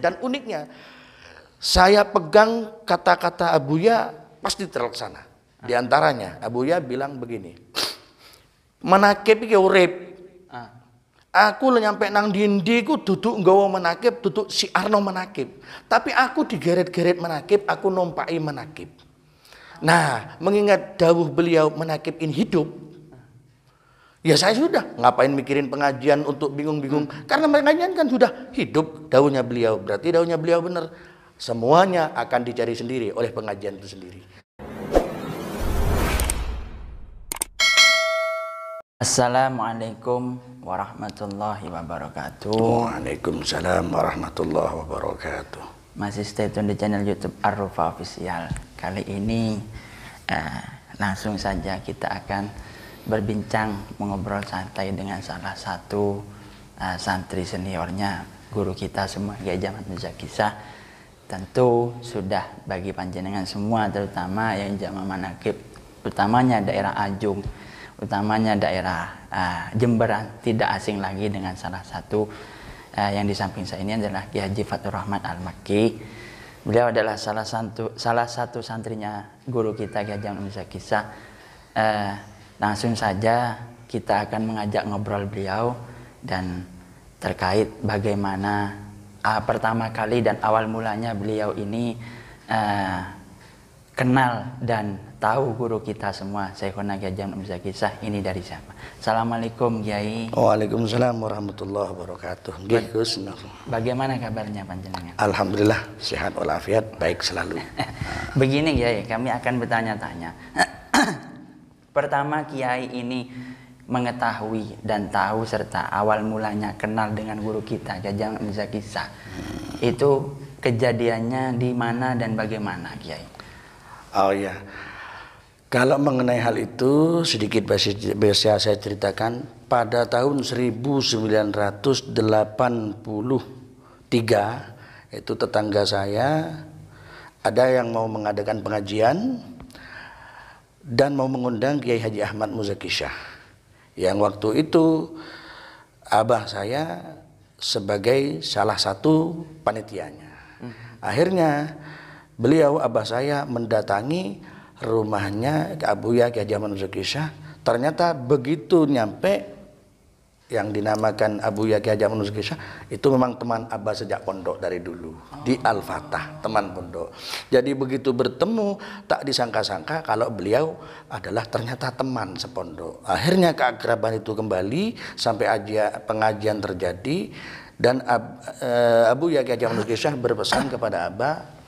Dan uniknya, saya pegang kata-kata Abuya pasti terlaksana. Di antaranya Abuya bilang begini, menakib iki urip. Aku nyampe nang dindi ku duduk nggawa menakib, duduk si Arno menakib. Tapi aku digeret-geret menakib, aku numpai menakib. Nah, mengingat dawuh beliau menakib ini hidup, ya saya sudah ngapain mikirin pengajian untuk bingung-bingung, karena pengajian kan sudah hidup dawuhnya beliau, berarti dawuhnya beliau benar. Semuanya akan dicari sendiri oleh pengajian itu sendiri. Assalamualaikum warahmatullahi wabarakatuh. Waalaikumsalam warahmatullahi wabarakatuh. Masih stay tune di channel YouTube Ar-Rufa Official. Kali ini langsung saja kita akan berbincang, mengobrol santai dengan salah satu santri seniornya, guru kita semua, Kiai Haji Ahmad Mirza Kisah. Tentu sudah bagi panjenengan semua, terutama yang jamaah manakib, utamanya daerah Ajung, utamanya daerah Jemberan, tidak asing lagi dengan salah satu yang di samping saya ini adalah Kiai Haji Fathur Rahman Al-Makki. Beliau adalah salah satu santrinya guru kita Kiai Haji Ahmad Mirza Kisah. Langsung saja kita akan mengajak ngobrol beliau dan terkait bagaimana pertama kali dan awal mulanya beliau ini kenal dan tahu guru kita semua, Syekhuna Kiai Haji Ahmad Mirza Kisah ini dari siapa. Assalamualaikum Kiai. Waalaikumsalam warahmatullahi wabarakatuh. Bagaimana kabarnya panjenengan? Alhamdulillah sehat walafiat, baik selalu. Begini Kiai, kami akan bertanya-tanya. Pertama Kiai ini mengetahui dan tahu serta awal mulanya kenal dengan guru kita Kiai Haji Ahmad Mirza Kisah. Itu kejadiannya di mana dan bagaimana Kiai? Oh ya, kalau mengenai hal itu sedikit bisa saya ceritakan. Pada tahun 1983 itu tetangga saya ada yang mau mengadakan pengajian dan mau mengundang Kiai Haji Ahmad Mirza Kisah, yang waktu itu abah saya sebagai salah satu panitianya. Akhirnya beliau, abah saya, mendatangi rumahnya Abuya Kiai Haji Ahmad Mirza Kisah. Ternyata begitu nyampe yang dinamakan Abuya Kiai Haji Ahmad Mirza Kisah itu memang teman abah sejak pondok dari dulu di Al-Fatah, teman pondok. Jadi begitu bertemu tak disangka-sangka kalau beliau adalah ternyata teman sepondok. Akhirnya keakraban itu kembali sampai pengajian terjadi dan Abuya Kiai Haji Ahmad Mirza Kisah berpesan kepada abah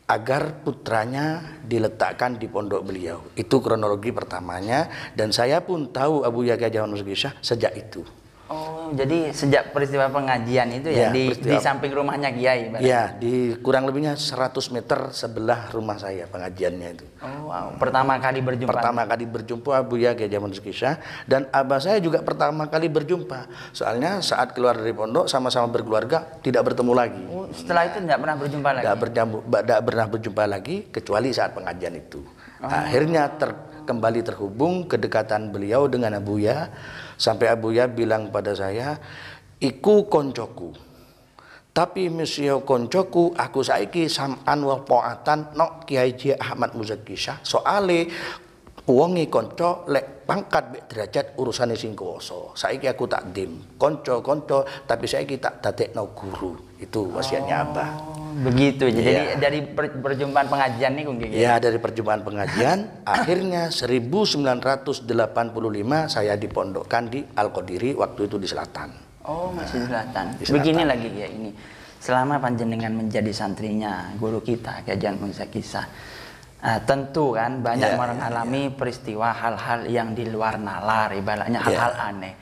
agar putranya diletakkan di pondok beliau. Itu kronologi pertamanya, dan saya pun tahu Abuya Kiai Haji Ahmad Mirza Kisah sejak itu. Oh, jadi sejak peristiwa pengajian itu ya, di samping rumahnya Kiai? Ya, di kurang lebihnya 100 meter sebelah rumah saya pengajiannya itu. Oh, wow. Pertama kali berjumpa? Pertama kali berjumpa Abuya Kiai Haji Ahmad Mirza Kisah, dan abah saya juga pertama kali berjumpa. Soalnya saat keluar dari pondok sama-sama berkeluarga, tidak bertemu lagi. Oh, setelah itu tidak pernah berjumpa lagi? Tidak pernah berjumpa lagi, kecuali saat pengajian itu. Akhirnya kembali terhubung kedekatan beliau dengan Abuya, sampai Abuya bilang pada saya, iku koncoku, tapi misio koncoku aku saiki sam'an wa po'atan nok Kiai Haji Ahmad Mirza Kisah, soale wonge konco lek pangkat bek derajat urusane sing kuwasa. Saiki aku takdim konco-konco, tapi saiki tak dadekno guru. Itu wasiatnya abah. Begitu. Jadi dari perjumpaan pengajian nih Kung Kiai. Ya, dari perjumpaan pengajian akhirnya 1985 saya dipondokkan di Al-Qadiri, waktu itu di Selatan. Oh, masih di Selatan. Begini lagi ya, ini selama panjenengan menjadi santrinya guru kita Kiai Haji Ahmad Mirza Kisah, tentu kan banyak mengalami peristiwa hal-hal yang di luar nalar, ibaratnya hal-hal aneh.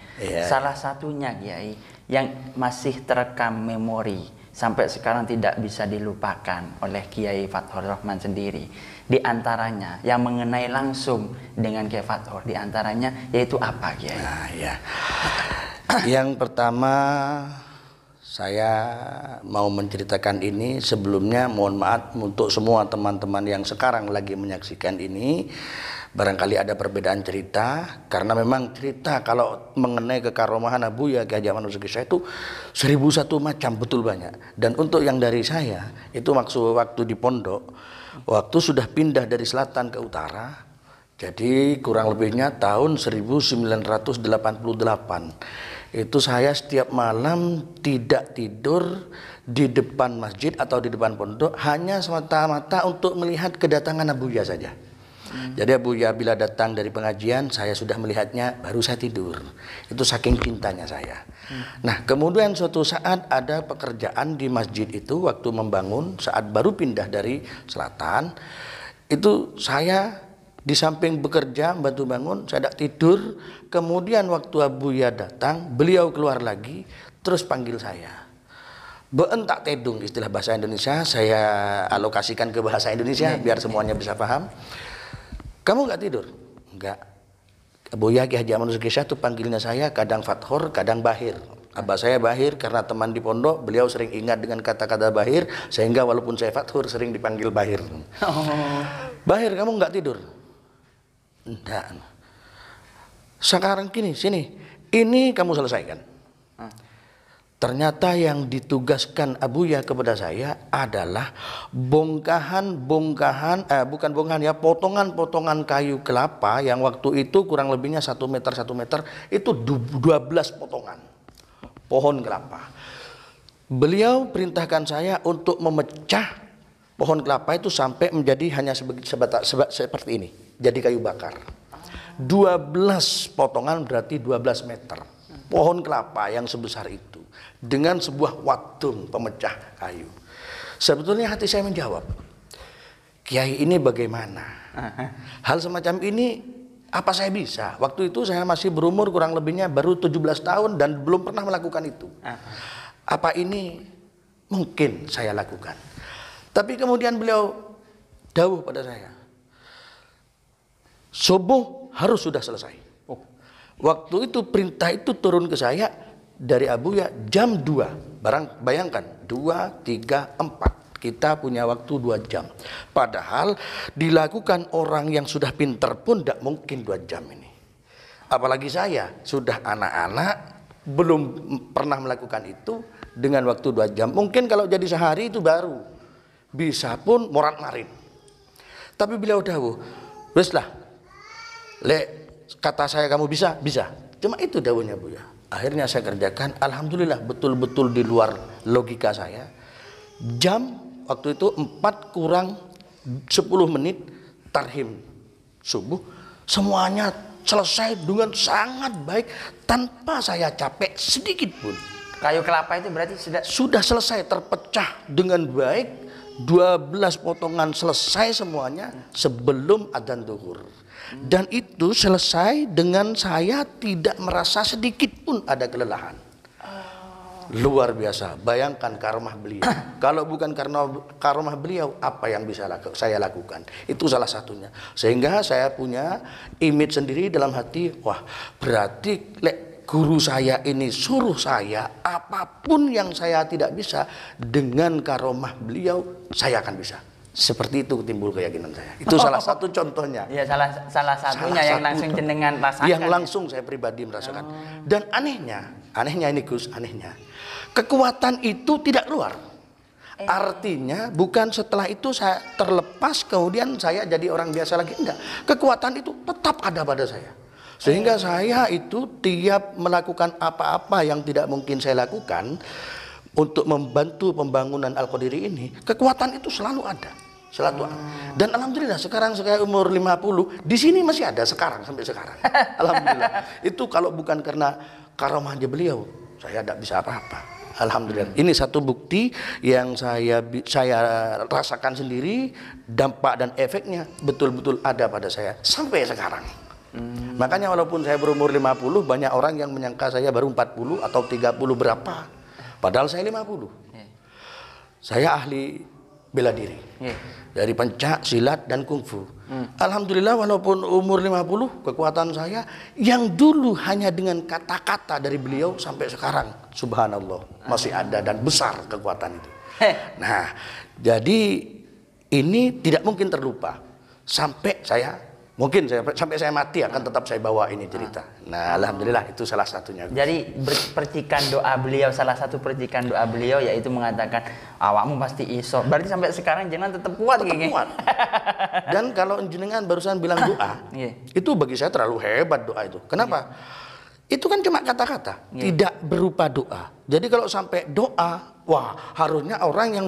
Salah satunya Kiai yang masih terekam memori sampai sekarang tidak bisa dilupakan oleh Kiai Fathur Rahman sendiri. Di antaranya yang mengenai langsung dengan Kiai Fathur, di antaranya yaitu apa Kiai? Nah, ya. Yang pertama Saya mau menceritakan ini sebelumnya, mohon maaf untuk semua teman-teman yang sekarang lagi menyaksikan ini. Barangkali ada perbedaan cerita, karena memang cerita kalau mengenai kekaromahan Abuya Ki Haji Ahmad Muzaki Syah itu 1001 macam, betul banyak. Dan untuk yang dari saya, itu maksud waktu di pondok, waktu sudah pindah dari selatan ke utara, jadi kurang lebihnya tahun 1988. Itu saya setiap malam tidak tidur di depan masjid atau di depan pondok, hanya semata-mata untuk melihat kedatangan Abuya saja. Jadi Abuya bila datang dari pengajian, saya sudah melihatnya, baru saya tidur. Itu saking cintanya saya. Nah, kemudian suatu saat ada pekerjaan di masjid itu, waktu membangun, saat baru pindah dari selatan, itu saya di samping bekerja, bantu bangun, saya tidak tidur. Kemudian waktu Abuya datang, beliau keluar lagi, terus panggil saya. Beentak tedung, istilah bahasa Indonesia, saya alokasikan ke bahasa Indonesia biar semuanya bisa paham. Kamu nggak tidur? Enggak. Abuya Ki Haji Ahmad Muzaki Syah itu panggilnya saya kadang Fathur, kadang Bahir. Abah saya Bahir karena teman di pondok, beliau sering ingat dengan kata-kata Bahir, sehingga walaupun saya Fathur sering dipanggil Bahir. Bahir, kamu nggak tidur? Enggak. Sekarang sini, ini kamu selesaikan. Ternyata yang ditugaskan Abuya kepada saya adalah potongan-potongan kayu kelapa yang waktu itu kurang lebihnya 1 meter, itu 12 potongan pohon kelapa. Beliau perintahkan saya untuk memecah pohon kelapa itu sampai menjadi hanya seperti ini, jadi kayu bakar. 12 potongan berarti 12 meter pohon kelapa yang sebesar itu, dengan sebuah wadung pemecah kayu. Sebetulnya hati saya menjawab, Kiai ini bagaimana? Hal semacam ini apa saya bisa? Waktu itu saya masih berumur kurang lebihnya baru 17 tahun dan belum pernah melakukan itu. Apa ini mungkin saya lakukan? Tapi kemudian beliau dawuh pada saya, subuh harus sudah selesai. Waktu itu perintah itu turun ke saya dari Abuya jam 2. Bayangkan 2, 3, 4. Kita punya waktu 2 jam. Padahal dilakukan orang yang sudah pinter pun tidak mungkin 2 jam ini. Apalagi saya sudah anak-anak, belum pernah melakukan itu dengan waktu 2 jam. Mungkin kalau jadi sehari itu baru. Bisa pun morat-marit. Tapi beliau dawuh, "Weslah. Kata saya kamu bisa." Cuma itu dawuhnya Buya. Akhirnya saya kerjakan, alhamdulillah betul-betul di luar logika saya. Jam waktu itu 4 kurang 10 menit tarhim subuh, semuanya selesai dengan sangat baik tanpa saya capek sedikit pun. Kayu kelapa itu berarti sudah selesai terpecah dengan baik, 12 potongan selesai semuanya sebelum adzan zuhur. Dan itu selesai dengan saya tidak merasa sedikit pun ada kelelahan. Luar biasa. Bayangkan karomah beliau. Kalau bukan karena karomah beliau, apa yang bisa saya lakukan? Itu salah satunya. Sehingga saya punya image sendiri dalam hati, wah berarti guru saya ini suruh saya apapun yang saya tidak bisa, dengan karomah beliau saya akan bisa. Seperti itu timbul keyakinan saya. Itu salah satu contohnya. Ya, salah satunya yang langsung jenengan rasakan. Yang langsung saya pribadi merasakan. Dan anehnya ini Gus, anehnya, kekuatan itu tidak keluar. Artinya bukan setelah itu saya terlepas kemudian saya jadi orang biasa lagi, enggak. Kekuatan itu tetap ada pada saya. Sehingga saya itu tiap melakukan apa-apa yang tidak mungkin saya lakukan untuk membantu pembangunan Al-Qadiri ini, kekuatan itu selalu ada. Dan alhamdulillah sekarang saya umur 50, di sini masih ada sekarang sampai sekarang. Alhamdulillah. Itu kalau bukan karena karomahnya beliau, saya tidak bisa apa-apa. Alhamdulillah. Ini satu bukti yang saya rasakan sendiri, dampak dan efeknya betul-betul ada pada saya sampai sekarang. Makanya walaupun saya berumur 50, banyak orang yang menyangka saya baru 40 atau 30 berapa. Padahal saya 50. Saya ahli bela diri. Iya. Dari pencak, silat, dan kungfu. Alhamdulillah walaupun umur 50, kekuatan saya yang dulu hanya dengan kata-kata dari beliau sampai sekarang, subhanallah, masih ada dan besar kekuatan itu. Nah, jadi ini tidak mungkin terlupa. Sampai saya mati akan tetap saya bawa ini cerita. Nah, alhamdulillah itu salah satunya. Jadi percikan doa beliau, salah satu percikan doa beliau yaitu mengatakan awakmu pasti iso. Berarti sampai sekarang jenengan tetap kuat tetap kuat. Dan kalau jenengan barusan bilang doa, itu bagi saya terlalu hebat doa itu. Kenapa? Itu kan cuma kata-kata, tidak berupa doa. Jadi kalau sampai doa, wah, harusnya orang yang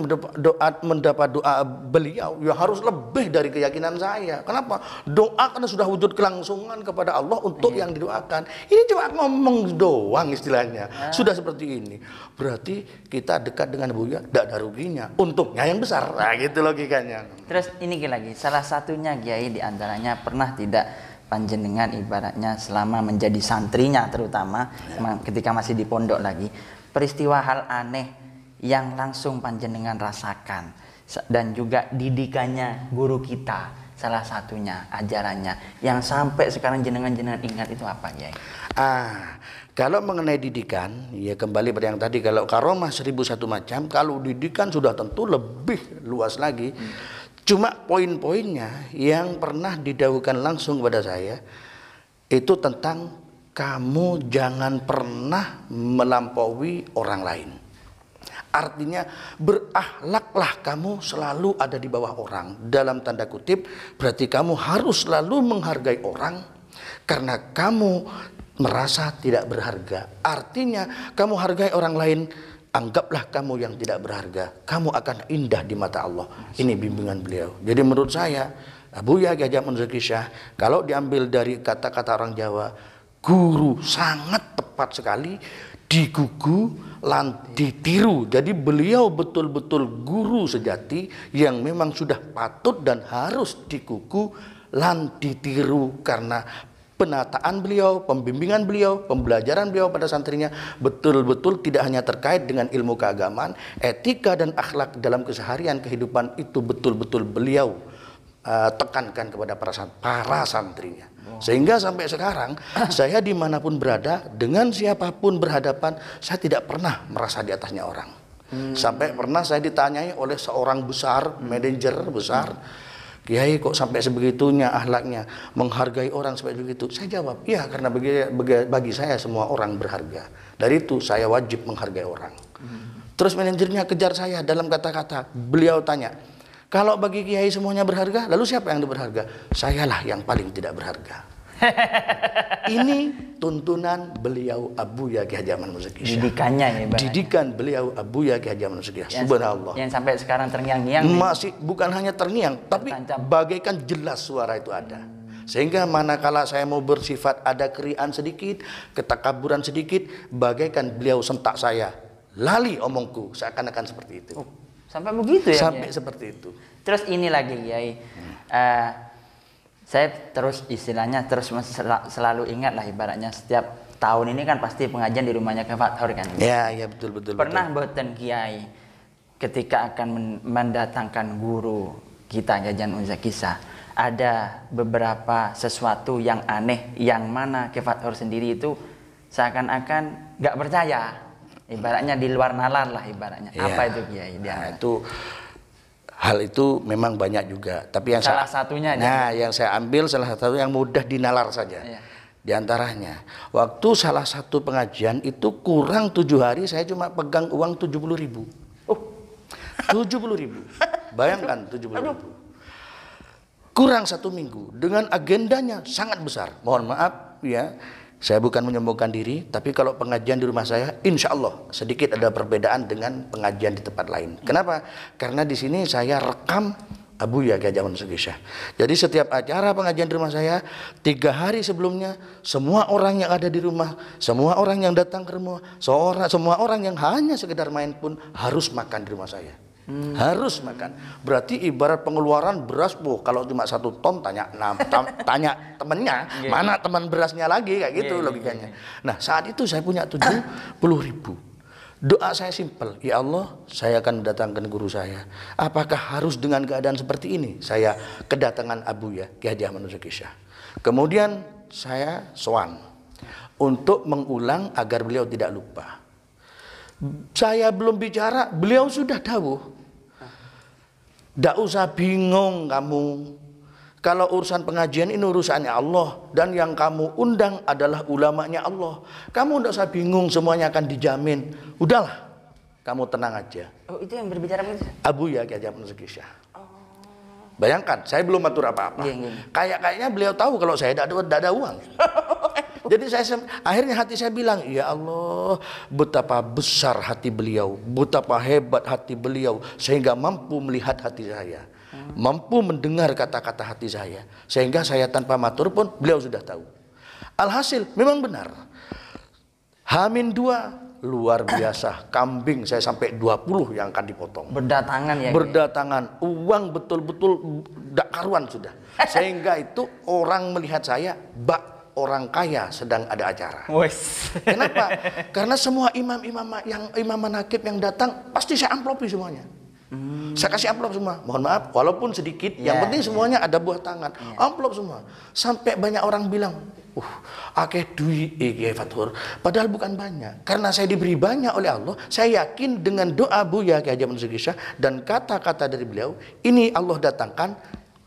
mendapat doa beliau ya harus lebih dari keyakinan saya. Kenapa? Doa karena sudah wujud kelangsungan kepada Allah untuk yang didoakan. Ini cuma ngomong doang istilahnya. Sudah seperti ini. Berarti kita dekat dengan Buya, tidak ada ruginya. Untungnya yang besar. Nah, gitu logikanya. Terus ini lagi, salah satunya Kiai diantaranya pernah tidak panjenengan ibaratnya selama menjadi santrinya terutama ketika masih di pondok lagi, peristiwa hal aneh yang langsung panjenengan rasakan dan juga didikannya guru kita, salah satunya ajarannya yang sampai sekarang jenengan ingat itu apa ya? Kalau mengenai didikan, ya kembali pada yang tadi, kalau karomah 1001 macam, kalau didikan sudah tentu lebih luas lagi. Cuma poin-poinnya yang pernah didhawukan langsung kepada saya itu tentang kamu jangan pernah melampaui orang lain. Artinya berakhlaklah kamu selalu ada di bawah orang. Dalam tanda kutip berarti kamu harus selalu menghargai orang karena kamu merasa tidak berharga. Artinya kamu hargai orang lain. Anggaplah kamu yang tidak berharga, kamu akan indah di mata Allah. Ini bimbingan beliau. Jadi menurut saya, Buya Ki Haji Ahmad Muzaki Syah, kalau diambil dari kata-kata orang Jawa, guru sangat tepat sekali, digugu lan ditiru. Jadi beliau betul-betul guru sejati yang memang sudah patut dan harus digugu lan ditiru karena penataan beliau, pembimbingan beliau, pembelajaran beliau pada santrinya betul-betul tidak hanya terkait dengan ilmu keagamaan, etika dan akhlak dalam keseharian kehidupan itu betul-betul beliau tekankan kepada para santrinya. Sehingga sampai sekarang saya dimanapun berada, dengan siapapun berhadapan, saya tidak pernah merasa di atasnya orang. Sampai pernah saya ditanyai oleh seorang besar, manajer besar, Kiai kok sampai sebegitunya akhlaknya, menghargai orang sampai begitu? Saya jawab, iya karena bagi saya semua orang berharga. Dari itu saya wajib menghargai orang. Terus manajernya kejar saya dalam kata-kata. Beliau tanya, kalau bagi Kiai semuanya berharga, lalu siapa yang berharga? Sayalah yang paling tidak berharga. Ini tuntunan beliau Buya Ki Haji Ahmad Muzaki Syah. Didikannya ya, Bang. Didikan beliau Buya Ki Haji Ahmad Muzaki Syah. Subhanallah. Yang sampai sekarang terngiang-ngiang. Masih bukan hanya terngiang, tapi bagaikan jelas suara itu ada. Sehingga manakala saya mau bersifat ada keriaan sedikit, ketakaburan sedikit, bagaikan beliau sentak saya. Lali omongku, seakan-akan seperti itu. Sampai begitu ya? Sampai seperti itu. Terus ini lagi Kiai. Saya terus istilahnya selalu ingat lah ibaratnya setiap tahun ini kan pasti pengajian di rumahnya Kiai Fathur kan. Ya betul. Pernah boten Kiai ketika akan mendatangkan guru kita Kiai Haji Ahmad Muzaki Syah, ada beberapa sesuatu yang aneh yang mana Kiai Fathur sendiri itu seakan-akan nggak percaya. Ibaratnya di luar nalar lah ibaratnya. Apa itu Kiai? Hal itu memang banyak juga, tapi yang salah satunya yang saya ambil salah satu yang mudah dinalar saja. Di antaranya, waktu salah satu pengajian itu kurang 7 hari saya cuma pegang uang 70.000. 70.000. Bayangkan 70.000. Kurang 1 minggu dengan agendanya sangat besar. Mohon maaf ya, saya bukan menyombongkan diri, tapi kalau pengajian di rumah saya, insya Allah sedikit ada perbedaan dengan pengajian di tempat lain. Kenapa? Karena di sini saya rekam Buya Ki Haji Ahmad Muzaki Syah. Jadi setiap acara pengajian di rumah saya, 3 hari sebelumnya, semua orang yang ada di rumah, semua orang yang datang ke rumah, semua orang yang hanya sekedar main pun harus makan di rumah saya. Harus makan. Berarti ibarat pengeluaran beras, kalau cuma 1 ton tanya temennya, mana teman berasnya lagi, kayak gitu logikanya. Nah saat itu saya punya 70.000. Doa saya simpel, ya Allah, saya akan mendatangkan guru saya. Apakah harus dengan keadaan seperti ini saya kedatangan Abuya Kiai Haji Ahmad Muzaki Syah? Kemudian saya sowan untuk mengulang agar beliau tidak lupa. Saya belum bicara, beliau sudah dawuh. Tidak usah bingung kamu. Kalau urusan pengajian ini urusannya Allah, dan yang kamu undang adalah ulamanya Allah. Kamu tidak usah bingung, semuanya akan dijamin. Udahlah, kamu tenang aja. Oh, itu yang berbicara begitu? Abuya Kiai Haji Ahmad Muzaki Syah. Bayangkan, saya belum atur apa-apa. Kayaknya beliau tahu kalau saya tidak ada uang. Jadi akhirnya hati saya bilang, ya Allah, betapa besar hati beliau, betapa hebat hati beliau, sehingga mampu melihat hati saya, mampu mendengar kata-kata hati saya, sehingga saya tanpa matur pun beliau sudah tahu. Alhasil memang benar, H-2 luar biasa, kambing saya sampai 20 yang akan dipotong. Berdatangan ya? Berdatangan, uang betul-betul tidak karuan sudah. Sehingga itu orang melihat saya, bak orang kaya sedang ada acara. Kenapa? Karena semua imam manakib yang datang pasti saya amplopi semuanya. Saya kasih amplop semua. Mohon maaf, walaupun sedikit, yang penting semuanya ada buah tangan. Amplop semua. Sampai banyak orang bilang, akeh duit Kiai Fathur. Padahal bukan banyak. Karena saya diberi banyak oleh Allah, saya yakin dengan doa Buya Kiai Haji Ahmad Muzaki Syah dan kata-kata dari beliau, ini Allah datangkan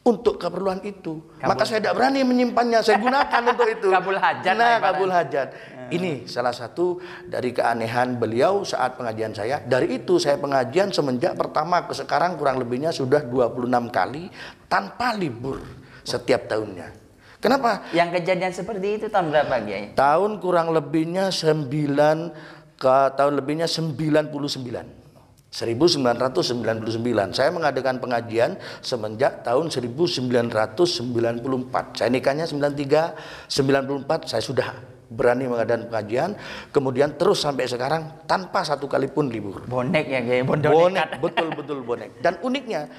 untuk keperluan itu. Maka saya tidak berani menyimpannya, saya gunakan untuk itu. Kabul hajat. Nah, kabul hajat. Ini salah satu dari keanehan beliau saat pengajian saya. Dari itu saya pengajian semenjak pertama ke sekarang kurang lebihnya sudah 26 kali tanpa libur setiap tahunnya. Kenapa? Yang kejadian seperti itu tahun berapa, Kiai? Tahun kurang lebihnya 1999. Saya mengadakan pengajian semenjak tahun 1994. Saya nikahnya 93, 94 saya sudah berani mengadakan pengajian, kemudian terus sampai sekarang tanpa satu kali pun libur. Bonek ya, Kiai? Bonek, betul-betul bonek. Dan uniknya,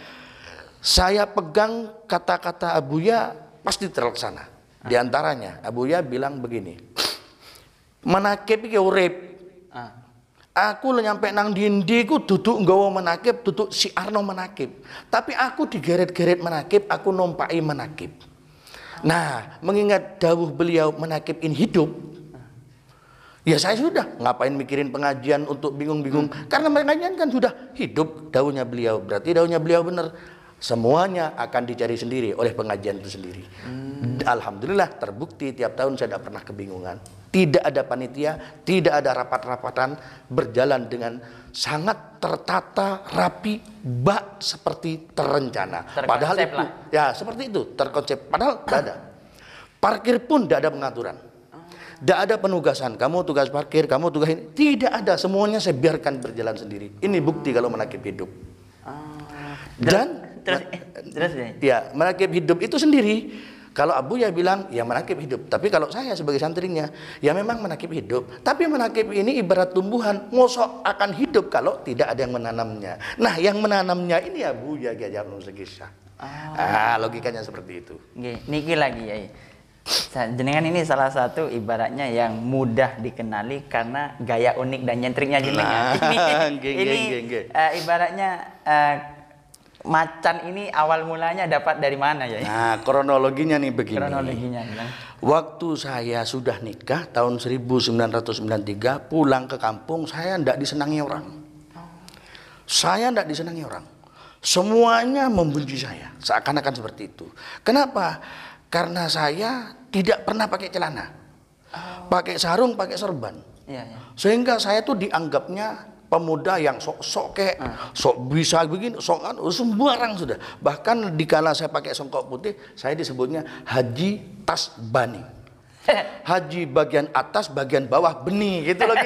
saya pegang kata-kata Abuya pasti terlaksana. Di antaranya Abuya bilang begini, manakib iki urip. Aku nyampe nang dindi ku duduk nggawa manakib, duduk siarno manakib. Tapi aku digeret-geret manakib, aku numpai manakib. Nah, mengingat dawuh beliau manakib ini hidup, ya saya sudah ngapain mikirin pengajian untuk bingung-bingung. Karena pengajian kan sudah hidup dawuhnya beliau. Berarti dawuhnya beliau benar. Semuanya akan dicari sendiri oleh pengajian itu sendiri. Alhamdulillah terbukti tiap tahun saya tidak pernah kebingungan. Tidak ada panitia, tidak ada rapat-rapatan, berjalan dengan sangat tertata, rapi, bak seperti terencana. Padahal itu, ya seperti itu, terkonsep. Padahal tidak ada. Parkir pun tidak ada pengaturan. Tidak ada penugasan. Kamu tugas parkir, kamu tugas ini. Tidak ada. Semuanya saya biarkan berjalan sendiri. Ini bukti kalau manakib hidup. Dan ya, manakib hidup itu sendiri. Kalau Abuya bilang, ya manakib hidup. Tapi kalau saya sebagai santrinya, ya memang manakib hidup. Tapi manakib ini ibarat tumbuhan, ngosok akan hidup kalau tidak ada yang menanamnya. Nah, yang menanamnya ini Abuya Kiai Haji Ahmad Muzaki Syah. Logikanya seperti itu. Niki lagi ya. Jenengan ini salah satu ibaratnya yang mudah dikenali karena gaya unik dan nyentriknya jenengan. Ibaratnya macan ini awal mulanya dapat dari mana ya? Nah, kronologinya nih begini. Kronologinya. Waktu saya sudah nikah tahun 1993, pulang ke kampung, saya tidak disenangi orang. Saya tidak disenangi orang. Semuanya membenci saya, seakan-akan seperti itu. Kenapa? Karena saya tidak pernah pakai celana. Pakai sarung, pakai serban. Sehingga saya tuh dianggapnya pemuda yang sok bisa begini, sok sembarang sudah. Bahkan dikala saya pakai songkok putih, saya disebutnya Haji Tas Bani. Haji bagian atas, bagian bawah beni, gitu lagi.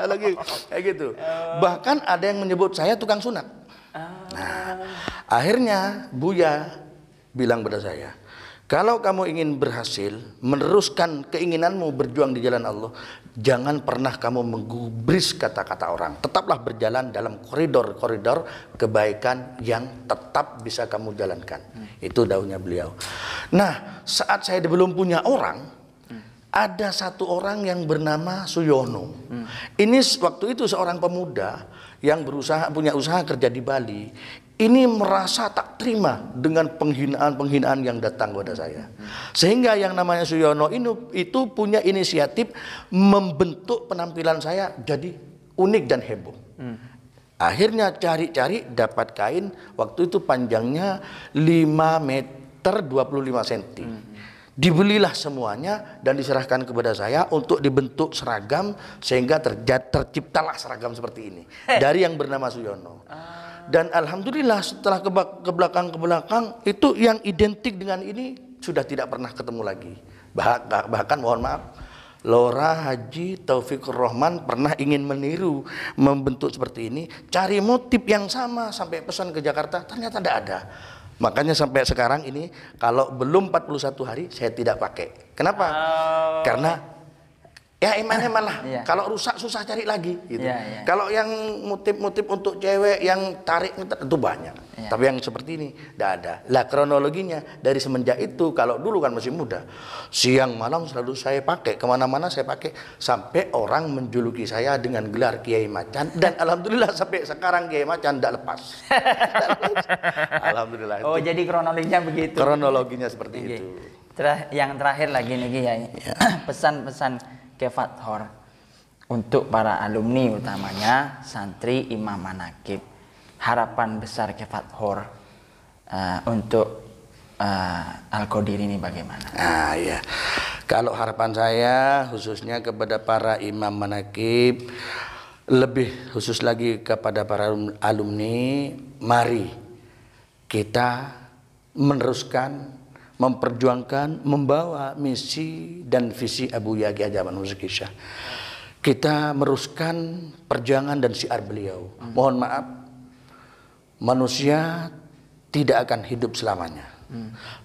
Lagi kayak gitu. Bahkan ada yang menyebut saya tukang sunat. Nah, akhirnya Buya bilang pada saya, kalau kamu ingin berhasil meneruskan keinginanmu berjuang di jalan Allah, jangan pernah kamu menggubris kata-kata orang. Tetaplah berjalan dalam koridor-koridor kebaikan yang tetap bisa kamu jalankan. Itu daunnya beliau. Nah, saat saya belum punya orang, ada satu orang yang bernama Suyono. Ini waktu itu seorang pemuda yang punya usaha kerja di Bali. Ini merasa tak terima dengan penghinaan-penghinaan yang datang kepada saya. Sehingga yang namanya Suyono itu punya inisiatif membentuk penampilan saya jadi unik dan heboh. Akhirnya cari-cari dapat kain, waktu itu panjangnya 5 meter 25 cm. Dibelilah semuanya dan diserahkan kepada saya untuk dibentuk seragam sehingga terciptalah seragam seperti ini dari yang bernama Suyono. Dan alhamdulillah setelah ke belakang itu yang identik dengan ini sudah tidak pernah ketemu lagi. Bahkan mohon maaf, Lora Haji Taufikur Rahman pernah ingin meniru membentuk seperti ini, cari motif yang sama sampai pesan ke Jakarta, ternyata tidak ada. Makanya sampai sekarang ini kalau belum 41 hari saya tidak pakai. Kenapa? Karena ya hemat lah. Kalau rusak susah cari lagi gitu. Kalau yang motif-motif untuk cewek yang tarik itu banyak. Tapi yang seperti ini tidak ada. Lah kronologinya dari semenjak itu, kalau dulu kan masih muda, siang malam selalu saya pakai, kemana-mana saya pakai, sampai orang menjuluki saya dengan gelar Kiai Macan. Dan alhamdulillah sampai sekarang Kiai Macan tidak lepas. Alhamdulillah. Oh jadi kronologinya begitu. Kronologinya seperti itu. Yang terakhir lagi nih Kiai, pesan-pesan Kefathor untuk para alumni utamanya santri Imam Manaqib, harapan besar Kefathor untuk Al-Qadiri ini bagaimana? Ya, kalau harapan saya khususnya kepada para Imam Manaqib, lebih khusus lagi kepada para alumni, mari kita meneruskan, memperjuangkan, membawa misi dan visi Abu Yahya Haji Ahmad Muzaki Syah. Kita meruskan perjuangan dan syiar beliau. Mohon maaf, manusia tidak akan hidup selamanya.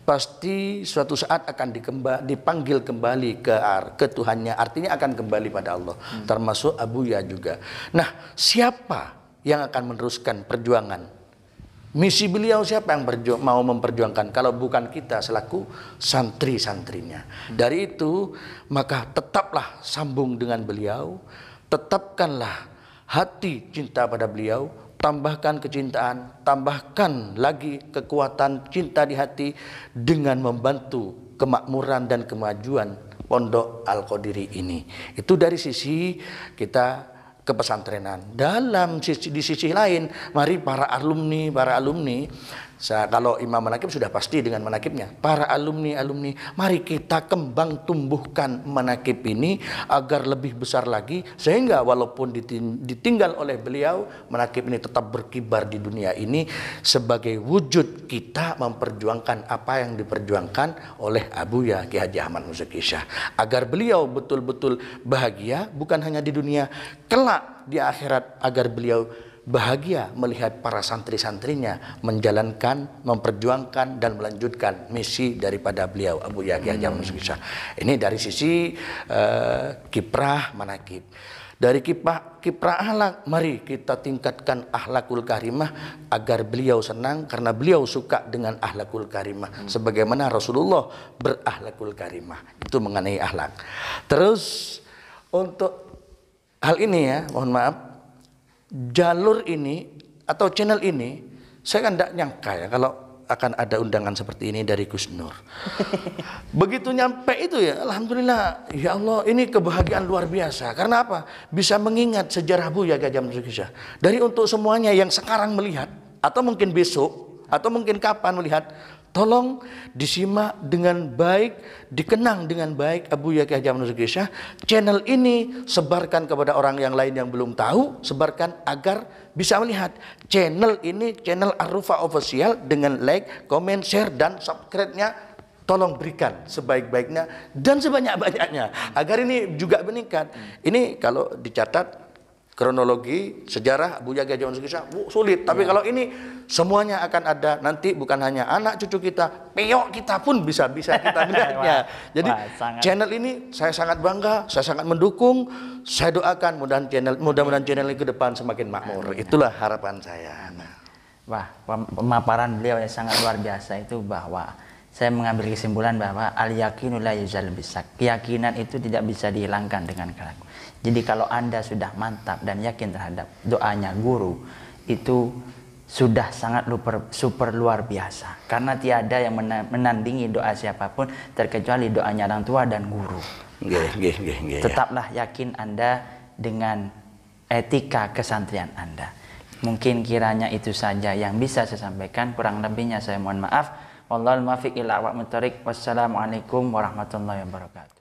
Pasti suatu saat akan dipanggil kembali ke Tuhannya, artinya akan kembali pada Allah. Termasuk Abu Yahya juga. Nah, siapa yang akan meneruskan perjuangan misi beliau? Siapa yang mau memperjuangkan kalau bukan kita selaku santri-santrinya? Dari itu maka tetaplah sambung dengan beliau, tetapkanlah hati cinta pada beliau, tambahkan kecintaan, tambahkan lagi kekuatan cinta di hati dengan membantu kemakmuran dan kemajuan Pondok Al-Qadiri ini. Itu dari sisi kita kepesantrenan. Di sisi lain, mari para alumni, kalau Imam Manaqib sudah pasti dengan manaqibnya. Para alumni, mari kita kembang tumbuhkan manaqib ini agar lebih besar lagi, sehingga walaupun ditinggal oleh beliau, manaqib ini tetap berkibar di dunia ini sebagai wujud kita memperjuangkan apa yang diperjuangkan oleh Abu Yahya Haji Ahmad Muzaki Syah, agar beliau betul-betul bahagia bukan hanya di dunia, kelak di akhirat, agar beliau bahagia melihat para santri-santrinya menjalankan, memperjuangkan dan melanjutkan misi daripada beliau Abu Yahya Haji Ahmad Muzaki Syah. Ini dari sisi kiprah manaqib. Dari kiprah akhlak, mari kita tingkatkan akhlakul karimah agar beliau senang, karena beliau suka dengan akhlakul karimah sebagaimana Rasulullah berakhlakul karimah. Itu mengenai akhlak. Terus untuk hal ini ya, mohon maaf, jalur ini atau channel ini saya kan tidak nyangka ya kalau akan ada undangan seperti ini dari Gus Nur. Begitu nyampe itu ya, alhamdulillah, ya Allah, ini kebahagiaan luar biasa. Karena apa? Bisa mengingat sejarah Abu Yahya Haji Ahmad Muzaki Syah. Dari untuk semuanya yang sekarang melihat atau mungkin besok atau mungkin kapan melihat, tolong disimak dengan baik, dikenang dengan baik Abu Yahya Haji Ahmad Muzaki Syah. Channel ini sebarkan kepada orang yang lain yang belum tahu, sebarkan agar bisa melihat channel ini, channel Ar-Rufa Official, dengan like, comment, share dan subscribe-nya. Tolong berikan sebaik-baiknya dan sebanyak-banyaknya agar ini juga meningkat. Ini kalau dicatat kronologi sejarah Abu Yahya Haji Ahmad Muzaki Syah sulit, tapi kalau ini semuanya akan ada nanti, bukan hanya anak cucu kita, peyok kita pun bisa kita melihatnya. Jadi channel ini saya sangat bangga, saya sangat mendukung, saya doakan mudah-mudahan channel ini ke depan semakin makmur. Itulah harapan saya. Wah, pemaparan beliau yang sangat luar biasa itu, bahwa saya mengambil kesimpulan bahwa al-yaqinu la yuzal bisak. Keyakinan itu tidak bisa dihilangkan dengan keraguan. Jadi kalau Anda sudah mantap dan yakin terhadap doanya guru, itu sudah sangat super luar biasa. Karena tiada yang menandingi doa siapapun terkecuali doanya orang tua dan guru. Tetaplah yakin Anda dengan etika kesantrian Anda. Mungkin kiranya itu saja yang bisa saya sampaikan. Kurang lebihnya saya mohon maaf. Wallahul muwaffiq ila aqwamit thoriq. Wassalamualaikum warahmatullahi wabarakatuh.